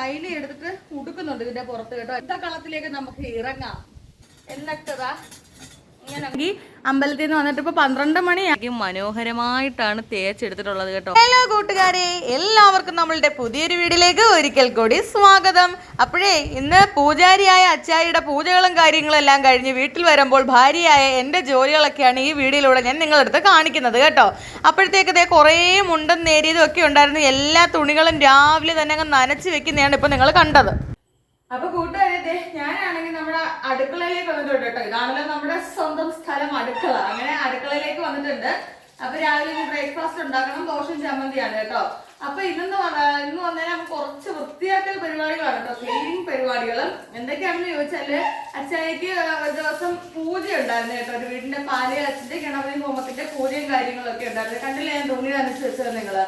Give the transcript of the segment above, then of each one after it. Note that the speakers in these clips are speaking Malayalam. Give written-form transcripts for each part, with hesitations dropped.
കയ്യിൽ എടുത്തിട്ട് ഉടുക്കുന്നുണ്ട് ഇതിന്റെ പുറത്ത് കേട്ടോ. യുദ്ധക്കളത്തിലേക്ക് നമുക്ക് ഇറങ്ങാം. എന്നിട്ടതാ ഇങ്ങനെ അമ്പലത്തിൽ നിന്ന് വന്നിട്ട് ഇപ്പൊ 12 മണിയാക്കി മനോഹരമായിട്ടാണ് തേച്ചെടുത്തിട്ടുള്ളത് കേട്ടോ. ഹലോ കൂട്ടുകാരെ, എല്ലാവർക്കും നമ്മളുടെ പുതിയൊരു വീഡിയോയിലേക്ക് ഒരിക്കൽ കൂടി സ്വാഗതം. അപ്പോഴേ ഇന്ന് പൂജാരിയായ അച്ചായിയുടെ പൂജകളും കാര്യങ്ങളും എല്ലാം കഴിഞ്ഞ് വീട്ടിൽ വരുമ്പോൾ ഭാര്യയായ എൻ്റെ ജോലികളൊക്കെയാണ് ഈ വീഡിയോയിലൂടെ ഞാൻ നിങ്ങളടുത്ത് കാണിക്കുന്നത് കേട്ടോ. അപ്പോഴത്തേക്ക് കുറേ മുണ്ടും നേരിയതും ഒക്കെ ഉണ്ടായിരുന്നു. എല്ലാ തുണികളും രാവിലെ തന്നെ അങ്ങ് നനച്ച് വെക്കുന്നതാണ് ഇപ്പൊ നിങ്ങൾ കണ്ടത്. അപ്പൊ കൂട്ടുകാരെ, ഞാനാണെങ്കിൽ നമ്മുടെ അടുക്കളയിലേക്ക് വന്നിട്ടുണ്ട് കേട്ടോ. ഇതാണല്ലോ നമ്മുടെ സ്വന്തം സ്ഥലം അടുക്കള. അങ്ങനെ അടുക്കളയിലേക്ക് വന്നിട്ടുണ്ട്. അപ്പൊ രാവിലെ ബ്രേക്ക്ഫാസ്റ്റ് ഉണ്ടാക്കണം. ദോശയും ചമ്മന്തിയാണ് കേട്ടോ. അപ്പൊ ഇന്ന് വന്നേരം നമുക്ക് കുറച്ച് വൃത്തിയാക്കൽ പരിപാടികളാണ് കേട്ടോ. ക്ലീനിങ് പരിപാടികളും എന്തൊക്കെയാണെന്ന് ചോദിച്ചാല്, അച്ചായിക്ക് ഒരു ദിവസം പൂജ ഉണ്ടായിരുന്നു കേട്ടോ. ഒരു വീടിന്റെ പാല് അച്ഛന്റെ ഗണപതി ഹോമത്തിന്റെ പൂജയും കാര്യങ്ങളൊക്കെ ഉണ്ടായിരുന്നു. കണ്ടില്ലേ ഞാൻ തുണി നനച്ച് വെച്ചത് നിങ്ങള്.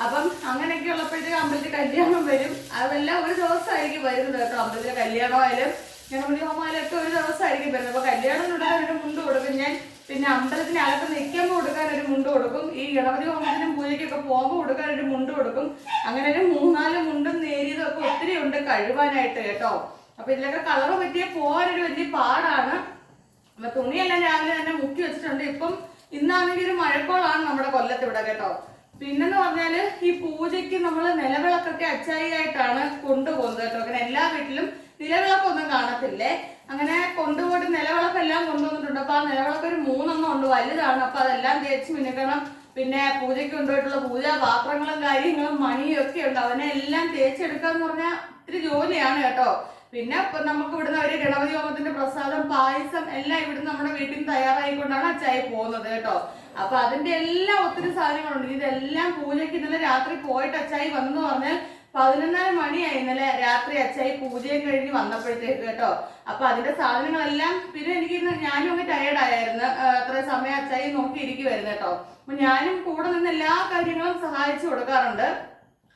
അപ്പം അങ്ങനെയൊക്കെ ഉള്ളപ്പോഴത്തേക്ക് അമ്പലത്തിൽ കല്യാണം വരും. അതെല്ലാം ഒരു ദിവസമായിരിക്കും വരുന്നത് കേട്ടോ. അമ്പലത്തിലെ കല്യാണമായാലും ഗണപതി ഹോമായാലും ഒക്കെ ഒരു ദിവസമായിരിക്കും വരുന്നത്. അപ്പൊ കല്യാണത്തിനുണ്ടാകാൻ ഒരു മുണ്ട് കൊടുക്കും ഞാൻ. പിന്നെ അമ്പലത്തിനകത്ത് നിൽക്കുമ്പോൾ കൊടുക്കാൻ ഒരു മുണ്ട് കൊടുക്കും. ഈ ഗണപതി ഹോമത്തിനും പൂജയ്ക്കൊക്കെ പോകുമ്പോൾ കൊടുക്കാൻ ഒരു മുണ്ട് കൊടുക്കും. അങ്ങനെ ഒരു 3-4 മുണ്ടും നേരിയതും ഒക്കെ ഒത്തിരി ഉണ്ട് കഴുകാനായിട്ട് കേട്ടോ. അപ്പൊ ഇതിലൊക്കെ കളറ് പറ്റിയ പോകാനൊരു വലിയ പാടാണ്. അപ്പൊ തുണിയെല്ലാം രാവിലെ തന്നെ മുക്കി വെച്ചിട്ടുണ്ട്. ഇപ്പം ഇന്നാണെങ്കിൽ ഒരു മഴക്കോളാണ് നമ്മുടെ കൊല്ലത്ത് ഇവിടെ കേട്ടോ. പിന്നെന്ന് പറഞ്ഞാല് ഈ പൂജയ്ക്ക് നമ്മൾ നിലവിളക്കൊക്കെ അച്ചായിയായിട്ടാണ് കൊണ്ടുപോകുന്നത് കേട്ടോ. അങ്ങനെ എല്ലാ വീട്ടിലും നിലവിളക്കൊന്നും കാണത്തില്ലേ. അങ്ങനെ കൊണ്ടുപോയിട്ട് നിലവിളക്കെല്ലാം കൊണ്ടുവന്നിട്ടുണ്ട്. അപ്പൊ ആ നിലവിളക്ക് ഒരു 3 ഉണ്ട്, വലുതാണ്. അപ്പൊ അതെല്ലാം തേച്ച് മിനുക്കണം. പിന്നെ പൂജയ്ക്ക് കൊണ്ടുപോയിട്ടുള്ള പൂജാ പാത്രങ്ങളും കാര്യങ്ങളും മണിയും ഒക്കെ ഉണ്ട്. അതിനെല്ലാം തേച്ചെടുക്കാന്ന് പറഞ്ഞാൽ ഇത്തിരി ജോലിയാണ് കേട്ടോ. പിന്നെ നമുക്ക് ഇവിടുന്ന് ഒരു ഗണപതി ഹോമത്തിന്റെ പ്രസാദം, പായസം എല്ലാം ഇവിടുന്ന് നമ്മുടെ വീട്ടിൽ നിന്ന് തയ്യാറായിക്കൊണ്ടാണ് അച്ചായി പോകുന്നത് കേട്ടോ. അപ്പൊ അതിന്റെ എല്ലാം ഒത്തിരി സാധനങ്ങളുണ്ട്. ഇതെല്ലാം പൂജയ്ക്ക് ഇന്നലെ രാത്രി പോയിട്ട് അച്ചായി വന്നെന്ന് പറഞ്ഞാൽ 11:30 മണിയായി ഇന്നലെ രാത്രി അച്ചായി പൂജയും കഴിഞ്ഞ് വന്നപ്പോഴത്തേക്ക് കേട്ടോ. അപ്പൊ അതിന്റെ സാധനങ്ങളെല്ലാം പിന്നെ എനിക്ക് ഞാനും അങ്ങ് ടയേർഡായിരുന്നു. അത്ര സമയം അച്ചായി നോക്കിയിരിക്കുവായിരുന്നു കേട്ടോ. അപ്പൊ ഞാനും കൂടെ നിന്ന് എല്ലാ കാര്യങ്ങളും സഹായിച്ചു കൊടുക്കാറുണ്ട്.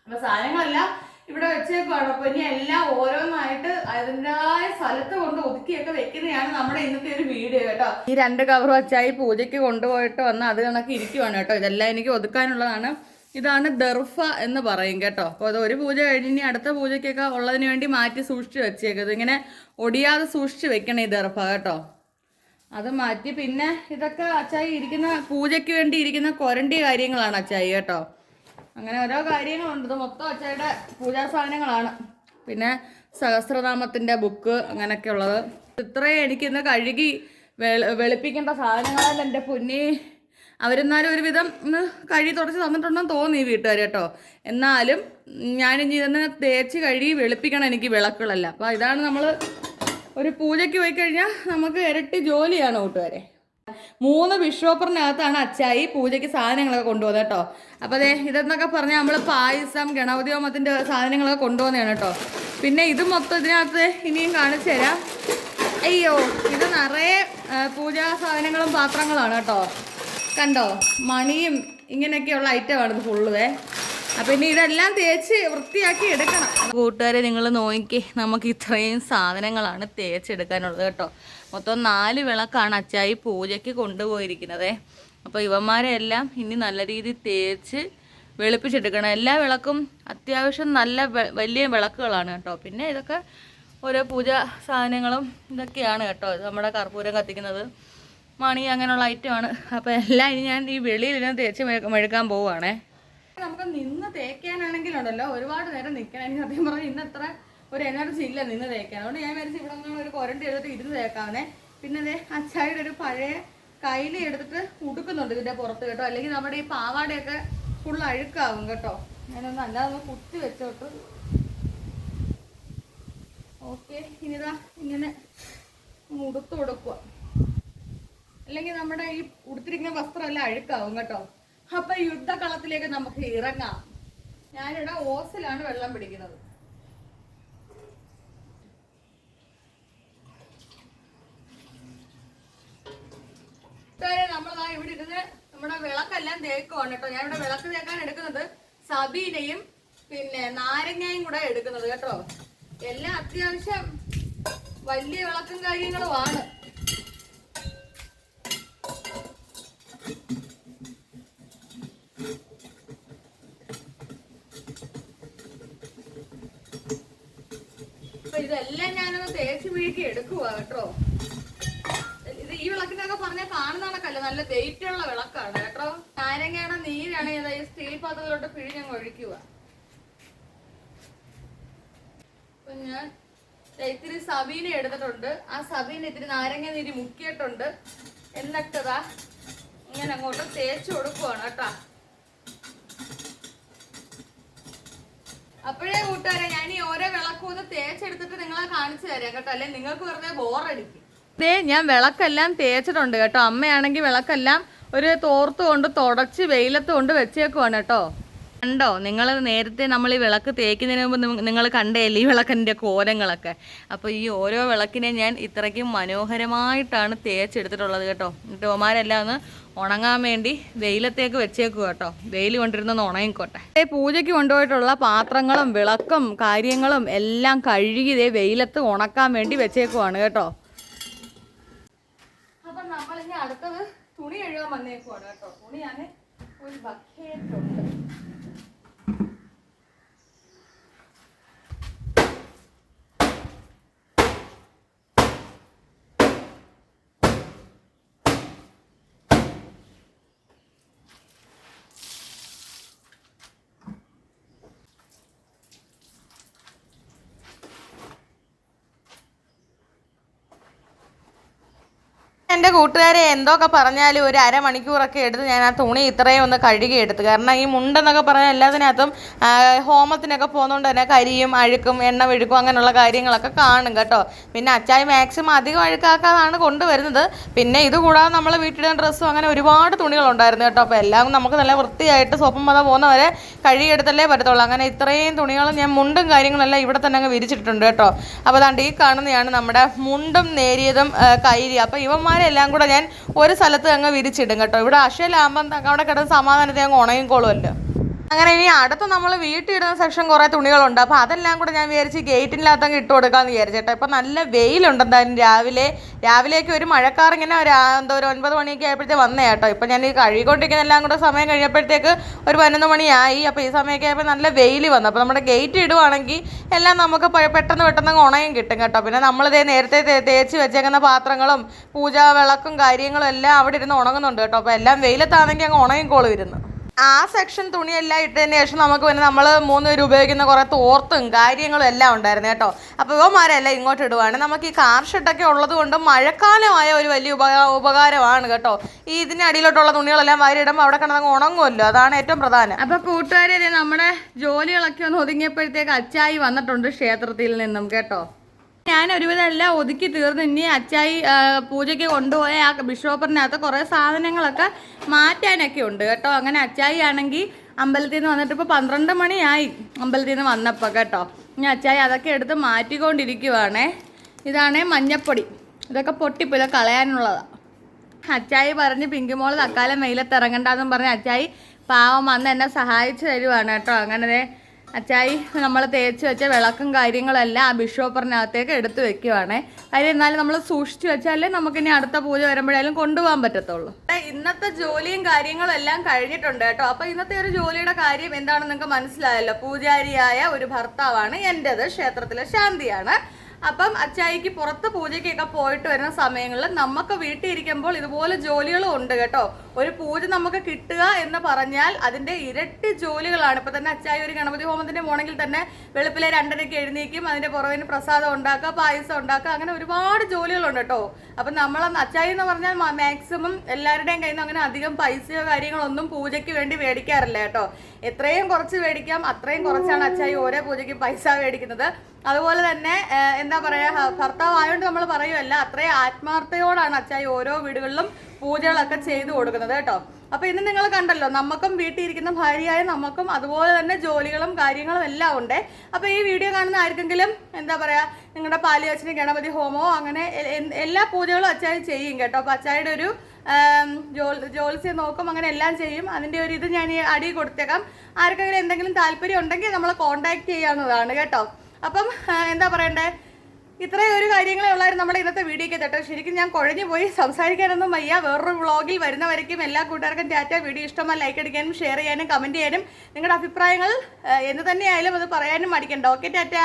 അപ്പൊ സാധനങ്ങളെല്ലാം ഇവിടെ വെച്ചേക്കുവാണ്. അപ്പൊ ഇനി എല്ലാം ഓരോന്നായിട്ട് അതിൻ്റെതായ സ്ഥലത്ത് കൊണ്ട് ഒതുക്കിയൊക്കെ വെക്കുന്നതാണ് നമ്മുടെ ഇന്നത്തെ ഒരു വീഡിയോ കേട്ടോ. ഈ 2 കവർ അച്ചായി പൂജയ്ക്ക് കൊണ്ടുപോയിട്ട് വന്ന് അത് കണക്ക് ഇരിക്കുവാണ് കേട്ടോ. ഇതെല്ലാം എനിക്ക് ഒതുക്കാനുള്ളതാണ്. ഇതാണ് ദർഫ എന്ന് പറയും കേട്ടോ. അപ്പോൾ അത് ഒരു പൂജ കഴിഞ്ഞ് ഇനി അടുത്ത പൂജയ്ക്കൊക്കെ ഉള്ളതിന് വേണ്ടി മാറ്റി സൂക്ഷിച്ച് വെച്ചേക്കത്. ഇങ്ങനെ ഒടിയാതെ സൂക്ഷിച്ച് വെക്കണം ഈ ദർഫ കേട്ടോ. അത് മാറ്റി പിന്നെ ഇതൊക്കെ അച്ചായി ഇരിക്കുന്ന പൂജയ്ക്ക് വേണ്ടി ഇരിക്കുന്ന കൊരണ്ടി കാര്യങ്ങളാണ് അച്ചായി കേട്ടോ. അങ്ങനെ ഓരോ കാര്യങ്ങളുണ്ട്. ഇത് മൊത്തം അച്ചായിയുടെ പൂജാ സാധനങ്ങളാണ്. പിന്നെ സഹസ്രനാമത്തിൻ്റെ ബുക്ക് അങ്ങനെയൊക്കെ ഉള്ളത്. ഇത്രയും എനിക്കിന്ന് കഴുകി വെളുപ്പിക്കേണ്ട സാധനങ്ങളല്ല എൻ്റെ പൊന്നി. അവരെന്നാലും ഒരുവിധം ഒന്ന് കഴുകി തുടച്ച് തന്നിട്ടുണ്ടെന്ന് തോന്നി വീട്ടുകാർ കേട്ടോ. എന്നാലും ഞാനിനി ഇതൊന്ന് തേച്ച് കഴുകി വെളുപ്പിക്കണം എനിക്ക് വിളക്കുകളല്ല. അപ്പോൾ ഇതാണ് നമ്മൾ ഒരു പൂജയ്ക്ക് പോയി കഴിഞ്ഞാൽ നമുക്ക് ഇരട്ടി ജോലിയാണ് കൂട്ടുകാരെ. 3 ബിഷോപ്പറിനകത്താണ് അച്ചായി പൂജയ്ക്ക് സാധനങ്ങളൊക്കെ കൊണ്ടുപോകുന്നത് കേട്ടോ. അപ്പോൾ അതെ ഇതെന്നൊക്കെ പറഞ്ഞാൽ നമ്മൾ പായസം, ഗണപതി ഹോമത്തിൻ്റെ സാധനങ്ങളൊക്കെ കൊണ്ടുപോകുന്നതാണ് കേട്ടോ. പിന്നെ ഇത് മൊത്തം ഇതിനകത്ത് ഇനിയും കാണിച്ചു തരാം. അയ്യോ, ഇത് നിറയെ പൂജാ സാധനങ്ങളും പാത്രങ്ങളാണ് കേട്ടോ. കണ്ടോ, മണിയും ഇങ്ങനെയൊക്കെയുള്ള ഐറ്റമാണ് ഇത് ഫുള്ളുവേ. അപ്പം ഇനി ഇതെല്ലാം തേച്ച് വൃത്തിയാക്കി എടുക്കണം. കൂട്ടുകാരെ നിങ്ങൾ നോക്കി, നമുക്ക് ഇത്രയും സാധനങ്ങളാണ് തേച്ചെടുക്കാനുള്ളത് കേട്ടോ. മൊത്തം 4 വിളക്കാണ് അച്ചായി പൂജയ്ക്ക് കൊണ്ടുപോയിരിക്കുന്നത്. അപ്പോൾ ഇവന്മാരെല്ലാം ഇനി നല്ല രീതിയിൽ തേച്ച് വെളുപ്പിച്ചെടുക്കണം. എല്ലാ വിളക്കും അത്യാവശ്യം നല്ല വലിയ വിളക്കുകളാണ് കേട്ടോ. പിന്നെ ഇതൊക്കെ ഓരോ പൂജാ സാധനങ്ങളും ഇതൊക്കെയാണ് കേട്ടോ. ഇത് നമ്മുടെ കർപ്പൂരം കത്തിക്കുന്നത്, മണി അങ്ങനെയുള്ള ഐറ്റമാണ്. അപ്പോൾ എല്ലാം ഇനി ഞാൻ ഈ വെളിയിൽ ഞാൻ തേച്ച് മെഴുകാൻ പോവുകയാണേ. നമുക്ക് നിന്ന് തേക്കാനാണെങ്കിലുണ്ടല്ലോ ഒരുപാട് നേരം നിൽക്കണം. എനിക്ക് സത്യം പറഞ്ഞാൽ ഇന്ന് അത്ര ഒരു എനർജി ഇല്ല നിന്ന് തേക്കാൻ. അതുകൊണ്ട് ഞാൻ വിചാരിച്ചു ഇവിടെ നിന്ന് ഒരു കൊരണ്ടി എടുത്തിട്ട് ഇരുന്ന് തേക്കാവുന്നേ. പിന്നെ അതെ അച്ചായുടെ ഒരു പഴയ കയ്യിൽ എടുത്തിട്ട് ഉടുക്കുന്നുണ്ട് ഇതിൻ്റെ പുറത്ത് കേട്ടോ. അല്ലെങ്കിൽ നമ്മുടെ ഈ പാവാടയൊക്കെ ഫുൾ അഴുക്കാവും കേട്ടോ. ഞാനൊന്ന് അല്ലാതെ കുത്തി വെച്ചോട്ട്. ഓക്കെ, ഇനിതാ ഇങ്ങനെ ഉടുത്ത് കൊടുക്കുക. അല്ലെങ്കിൽ നമ്മുടെ ഈ ഉടുത്തിരിക്കുന്ന വസ്ത്രമെല്ലാം അഴുക്കാവും കേട്ടോ. അപ്പൊ യുദ്ധകളത്തിലേക്ക് നമുക്ക് ഇറങ്ങാം. ഞാനിവിടെ ഓസിലാണ് വെള്ളം പിടിക്കുന്നത്. നമ്മളതാ ഇവിടെ ഇരുന്ന് നമ്മുടെ വിളക്കെല്ലാം തേക്കുവാണ് കേട്ടോ. ഞാൻ ഇവിടെ വിളക്ക് തേക്കാൻ എടുക്കുന്നത് സബീനയും പിന്നെ നാരങ്ങയും കൂടെ എടുക്കുന്നത് കേട്ടോ. എല്ലാം അത്യാവശ്യം വലിയ വിളക്കും കാര്യങ്ങളുമാണ്. ഇതെല്ലാം ഞാനൊന്ന് തേച്ച് വീഴ്ക്കി എടുക്കുവാ കേട്ടോ. ഇത് ഈ വിളക്കിനൊക്കെ പറഞ്ഞാൽ കാണുന്നതൊക്കെയല്ല, നല്ല വെയിറ്റുള്ള വിളക്കാണ് കേട്ടോ. നാരങ്ങയുടെ നീരാണ് ഈ സ്റ്റീൽ പാത്രത്തിലോട്ട് പിഴിഞ്ഞങ്ങ് ഒഴിക്കുക. അപ്പൊ ഞാൻ ഇത്തിരി സബീന എടുത്തിട്ടുണ്ട്. ആ സബീന ഇത്തിരി നാരങ്ങ നീര് മുക്കിയിട്ടുണ്ട്. എന്നിട്ടതാ ഇങ്ങനെ അങ്ങോട്ട് തേച്ച് കൊടുക്കുവാണ് കേട്ടോ. അപ്പോഴേ കൂട്ടുകാരെ ഞാൻ ഈ ഓരോ വിളക്കും ഒന്ന് തേച്ചെടുത്തിട്ട് നിങ്ങളെ കാണിച്ചു തരാം കേട്ടോ, അല്ലെ നിങ്ങൾക്ക് വെറുതെ ബോറടിക്കും. ഇതേ ഞാൻ വിളക്കെല്ലാം തേച്ചിട്ടുണ്ട് കേട്ടോ. അമ്മയാണെങ്കിൽ വിളക്കെല്ലാം ഒരു തോർത്ത് കൊണ്ട് തുടച്ച് വെയിലത്ത് കൊണ്ട് വെച്ചേക്കുവാണ് കേട്ടോ. കണ്ടോ, നിങ്ങൾ നേരത്തെ നമ്മൾ ഈ വിളക്ക് തേക്കുന്നതിന് മുമ്പ് നിങ്ങൾ കണ്ടേല്ലേ ഈ വിളക്കിൻ്റെ കോലങ്ങളൊക്കെ. അപ്പോൾ ഈ ഓരോ വിളക്കിനെ ഞാൻ ഇത്രയ്ക്കും മനോഹരമായിട്ടാണ് തേച്ചെടുത്തിട്ടുള്ളത് കേട്ടോ. ടോമാരെല്ലാം ഒന്ന് ഉണങ്ങാൻ വേണ്ടി വെയിലത്തേക്ക് വെച്ചേക്കുക കേട്ടോ. വെയിൽ കൊണ്ടിരുന്നൊന്ന് ഉണങ്ങിക്കോട്ടെ. പൂജയ്ക്ക് കൊണ്ടുപോയിട്ടുള്ള പാത്രങ്ങളും വിളക്കും കാര്യങ്ങളും എല്ലാം കഴുകി വെയിലത്ത് ഉണക്കാൻ വേണ്ടി വെച്ചേക്കുവാണ് കേട്ടോ. അപ്പം നമ്മളിനി അടുത്തത് തുണി കഴുകാൻ വന്നേക്കുവാണ് കേട്ടോ. തുണി ഞാൻ ഒരു ബക്കറ്റുണ്ട്. എൻ്റെ കൂട്ടുകാരെ എന്തൊക്കെ പറഞ്ഞാലും ഒരു അരമണിക്കൂറൊക്കെ എടുത്ത് ഞാൻ ആ തുണി ഇത്രയും ഒന്ന് കഴുകിയെടുത്ത്. കാരണം ഈ മുണ്ടെന്നൊക്കെ പറഞ്ഞാൽ എല്ലാത്തിനകത്തും ഹോമത്തിനൊക്കെ പോകുന്നതുകൊണ്ട് തന്നെ കരിയും അഴുക്കും എണ്ണ വെഴുക്കും അങ്ങനെയുള്ള കാര്യങ്ങളൊക്കെ കാണും കേട്ടോ. പിന്നെ അച്ചായി മാക്സിമം അധികം അഴുക്കാക്കാതാണ് കൊണ്ടുവരുന്നത്. പിന്നെ ഇത് കൂടാതെ നമ്മൾ വീട്ടിലിടുന്ന ഡ്രസ്സും അങ്ങനെ ഒരുപാട് തുണികളുണ്ടായിരുന്നു കേട്ടോ. അപ്പോൾ എല്ലാം നമുക്ക് നല്ല വൃത്തിയായിട്ട് സോപ്പും മത പോകുന്നവരെ കഴുകിയെടുത്തല്ലേ പറ്റത്തുള്ളൂ. അങ്ങനെ ഇത്രയും തുണികളും ഞാൻ മുണ്ടും കാര്യങ്ങളെല്ലാം ഇവിടെ തന്നെ അങ്ങ് വിരിച്ചിട്ടുണ്ട് കേട്ടോ. അപ്പോൾ അതാണ്ട് ഈ കാണുന്നതാണ് നമ്മുടെ മുണ്ടും നേരിയതും കൈരി. അപ്പോൾ ഇവന്മാരെ എല്ലാം കൂടെ ഞാൻ ഒരു സ്ഥലത്ത് അങ്ങ് വിരിച്ചിടും കേട്ടോ. ഇവിടെ അക്ഷയിലാകുമ്പം അവിടെ കിടന്ന് സമാധാനത്തെ അങ്ങ് ഉണങ്ങിക്കോളുമല്ലോ. അങ്ങനെ ഇനി അടുത്ത് നമ്മൾ വീട്ടിലിടുന്ന സെക്ഷൻ കുറേ തുണികളുണ്ട്. അപ്പോൾ അതെല്ലാം കൂടെ ഞാൻ വിചാരിച്ച് ഗേറ്റിനകത്ത് അങ്ങ് ഇട്ട് കൊടുക്കാമെന്ന് വിചാരിച്ചേട്ടോ. ഇപ്പം നല്ല വെയിലുണ്ട്. എന്തായാലും രാവിലേക്ക് ഒരു മഴക്കാർ ഇങ്ങനെ ഒരു 9 മണിയൊക്കെ ആയപ്പോഴത്തേക്ക് വന്നേ കേട്ടോ. ഇപ്പം ഞാൻ ഈ കഴുകിക്കൊണ്ടിരിക്കുന്ന എല്ലാം കൂടെ സമയം കഴിഞ്ഞപ്പോഴത്തേക്ക് ഒരു 11 മണിയായി. അപ്പോൾ ഈ സമയമൊക്കെ ആയപ്പോൾ നല്ല വെയിൽ വന്നു. അപ്പോൾ നമ്മുടെ ഗേറ്റ് ഇടുവാണെങ്കിൽ എല്ലാം നമുക്ക് പെട്ടെന്ന് ഉണയും കിട്ടും കേട്ടോ. പിന്നെ നമ്മളിതേ നേരത്തെ തേച്ച് വെച്ചേക്കുന്ന പാത്രങ്ങളും പൂജാ വിളക്കും കാര്യങ്ങളും എല്ലാം അവിടെ ഇരുന്ന് ഉണങ്ങുന്നുണ്ട് കേട്ടോ. അപ്പോൾ എല്ലാം വെയിലത്താണെങ്കിൽ അങ്ങ് ഉണങ്ങിക്കോളും ഇരുന്ന്. ആ സെക്ഷൻ തുണിയെല്ലാം ഇട്ടതിന് ശേഷം നമുക്ക് പിന്നെ നമ്മൾ 3 പേര് ഉപയോഗിക്കുന്ന കുറേ തോർത്തും കാര്യങ്ങളും എല്ലാം ഉണ്ടായിരുന്നു കേട്ടോ. അപ്പോൾ ഇവന്മാരെല്ലാം ഇങ്ങോട്ട് ഇടുവാണ്. നമുക്ക് ഈ കാർ ഷെഡൊക്കെ ഉള്ളത് കൊണ്ട് മഴക്കാലമായ ഒരു വലിയ ഉപകാരമാണ് കേട്ടോ. ഈ ഇതിനടിയിലോട്ടുള്ള തുണികളെല്ലാം വാരിയിടുമ്പോൾ അവിടെ കിടന്നങ്ങ് ഉണങ്ങുമല്ലോ, അതാണ് ഏറ്റവും പ്രധാനം. അപ്പോൾ കൂട്ടുകാരെ നമ്മുടെ ജോലികളൊക്കെ ഒന്ന് ഒതുങ്ങിയപ്പോഴത്തേക്ക് അച്ചായി വന്നിട്ടുണ്ട് ക്ഷേത്രത്തിൽ നിന്നും കേട്ടോ. ഞാൻ ഒരുവിധം എല്ലാം ഒതുക്കി തീർന്നു. ഇനി അച്ചായി പൂജയ്ക്ക് കൊണ്ടുപോയ ആ ബിഷോപ്പറിനകത്ത് കുറേ സാധനങ്ങളൊക്കെ മാറ്റാനൊക്കെ ഉണ്ട് കേട്ടോ. അങ്ങനെ അച്ചായി ആണെങ്കിൽ അമ്പലത്തിൽ നിന്ന് വന്നിട്ട് ഇപ്പോൾ 12 മണിയായി അമ്പലത്തിൽ നിന്ന് വന്നപ്പോൾ കേട്ടോ. ഇനി അച്ചായി അതൊക്കെ എടുത്ത് മാറ്റിക്കൊണ്ടിരിക്കുവാണേ. ഇതാണേ മഞ്ഞപ്പൊടി, ഇതൊക്കെ പൊട്ടിപ്പോൾ ഇതൊക്കെ കളയാനുള്ളതാണ്. അച്ചായി പറഞ്ഞ് പിങ്കിമോൾ തക്കാലം വെയിലത്ത് ഇറങ്ങണ്ടെന്നും പറഞ്ഞ് അച്ചായി പാവം വന്ന് എന്നെ സഹായിച്ചു തരുവാണ് കേട്ടോ. അങ്ങനെ അച്ചായി നമ്മൾ തേച്ച് വെച്ച വിളക്കും കാര്യങ്ങളെല്ലാം ആ ബിഷോപ്പറിനകത്തേക്ക് എടുത്ത് വെക്കുവാണേ. കാര്യം എന്നാലും നമ്മൾ സൂക്ഷിച്ച് വെച്ചാലേ നമുക്കിനി അടുത്ത പൂജ വരുമ്പോഴായാലും കൊണ്ടുപോകാൻ പറ്റത്തുള്ളൂ. ഇന്നത്തെ ജോലിയും കാര്യങ്ങളും എല്ലാം കഴിഞ്ഞിട്ടുണ്ട് കേട്ടോ. അപ്പോൾ ഇന്നത്തെ ഒരു ജോലിയുടെ കാര്യം എന്താണെന്ന് നിങ്ങൾക്ക് മനസ്സിലായല്ലോ. പൂജാരിയായ ഒരു ഭർത്താവാണ് എൻ്റേത്, ക്ഷേത്രത്തിലെ ശാന്തിയാണ്. അപ്പം അച്ചായിക്ക് പുറത്ത് പൂജയ്ക്കൊക്കെ പോയിട്ട് വരുന്ന സമയങ്ങളിൽ നമുക്ക് വീട്ടിൽ ഇരിക്കുമ്പോൾ ഇതുപോലെ ജോലികളും ഉണ്ട് കേട്ടോ. ഒരു പൂജ നമുക്ക് കിട്ടുക എന്ന് പറഞ്ഞാൽ അതിൻ്റെ ഇരട്ടി ജോലികളാണ്. ഇപ്പം തന്നെ അച്ചായി ഒരു ഗണപതി ഹോമത്തിന് പോകണമെങ്കിൽ തന്നെ വെളുപ്പിലെ 2:30 എഴുന്നേക്കും. അതിൻ്റെ പുറകിന് പ്രസാദം ഉണ്ടാക്കുക, പായസം ഉണ്ടാക്കുക, അങ്ങനെ ഒരുപാട് ജോലികളുണ്ട് കേട്ടോ. അപ്പം നമ്മൾ അച്ചായി എന്ന് പറഞ്ഞാൽ മാക്സിമം എല്ലാവരുടെയും കയ്യിൽ നിന്ന് അങ്ങനെ അധികം പൈസയോ കാര്യങ്ങളൊന്നും പൂജയ്ക്ക് വേണ്ടി മേടിക്കാറില്ല കേട്ടോ. എത്രയും കുറച്ച് മേടിക്കാം അത്രയും കുറച്ചാണ് അച്ചായി ഓരോ പൂജയ്ക്ക് പൈസ മേടിക്കുന്നത്. അതുപോലെ തന്നെ എന്താ പറയുക, ഭർത്താവായതുകൊണ്ട് നമ്മൾ പറയുമല്ല, അത്രയും ആത്മാർത്ഥയോടാണ് അച്ചായി ഓരോ വീടുകളിലും പൂജകളൊക്കെ ചെയ്തു കൊടുക്കുന്നത് കേട്ടോ. അപ്പോൾ ഇന്ന് നിങ്ങൾ കണ്ടല്ലോ, നമുക്കും വീട്ടിൽ ഇരിക്കുന്ന ഭാര്യയായ നമുക്കും അതുപോലെ തന്നെ ജോലികളും കാര്യങ്ങളും എല്ലാം ഉണ്ട്. അപ്പോൾ ഈ വീഡിയോ കാണുന്ന ആർക്കെങ്കിലും എന്താ പറയുക, നിങ്ങളുടെ പാലിയച്ചന് ഗണപതി ഹോമോ അങ്ങനെ എല്ലാ പൂജകളും അച്ചായി ചെയ്യും കേട്ടോ. അപ്പോൾ അച്ചായിയുടെ ഒരു ജോത്സ്യം നോക്കും, അങ്ങനെ എല്ലാം ചെയ്യും. അതിൻ്റെ ഒരു ഇത് ഞാൻ അടി കൊടുത്തേക്കാം. ആർക്കെങ്കിലും എന്തെങ്കിലും താല്പര്യം ഉണ്ടെങ്കിൽ നമ്മളെ കോൺടാക്ട് ചെയ്യാവുന്നതാണ് കേട്ടോ. അപ്പം എന്താ പറയണ്ടേ, ഇത്രയും ഒരു കാര്യങ്ങളേ ഉള്ളായിരുന്നു നമ്മുടെ ഇന്നത്തെ വീഡിയോയ്ക്ക് കേട്ടോ. ശരിക്കും ഞാൻ കുഴഞ്ഞു പോയി, സംസാരിക്കാനൊന്നും വയ്യ. വേറൊരു വ്ളോഗിൽ വരുന്നവരേക്കും എല്ലാ കൂട്ടുകാർക്കും ടാറ്റ. വീഡിയോ ഇഷ്ടമായി ലൈക്ക് അടിക്കാനും ഷെയർ ചെയ്യാനും കമൻറ്റ് ചെയ്യാനും നിങ്ങളുടെ അഭിപ്രായങ്ങൾ എന്ത് തന്നെയായാലും അത് പറയാനും മടിക്കണ്ട. ഓക്കെ, ടാറ്റ.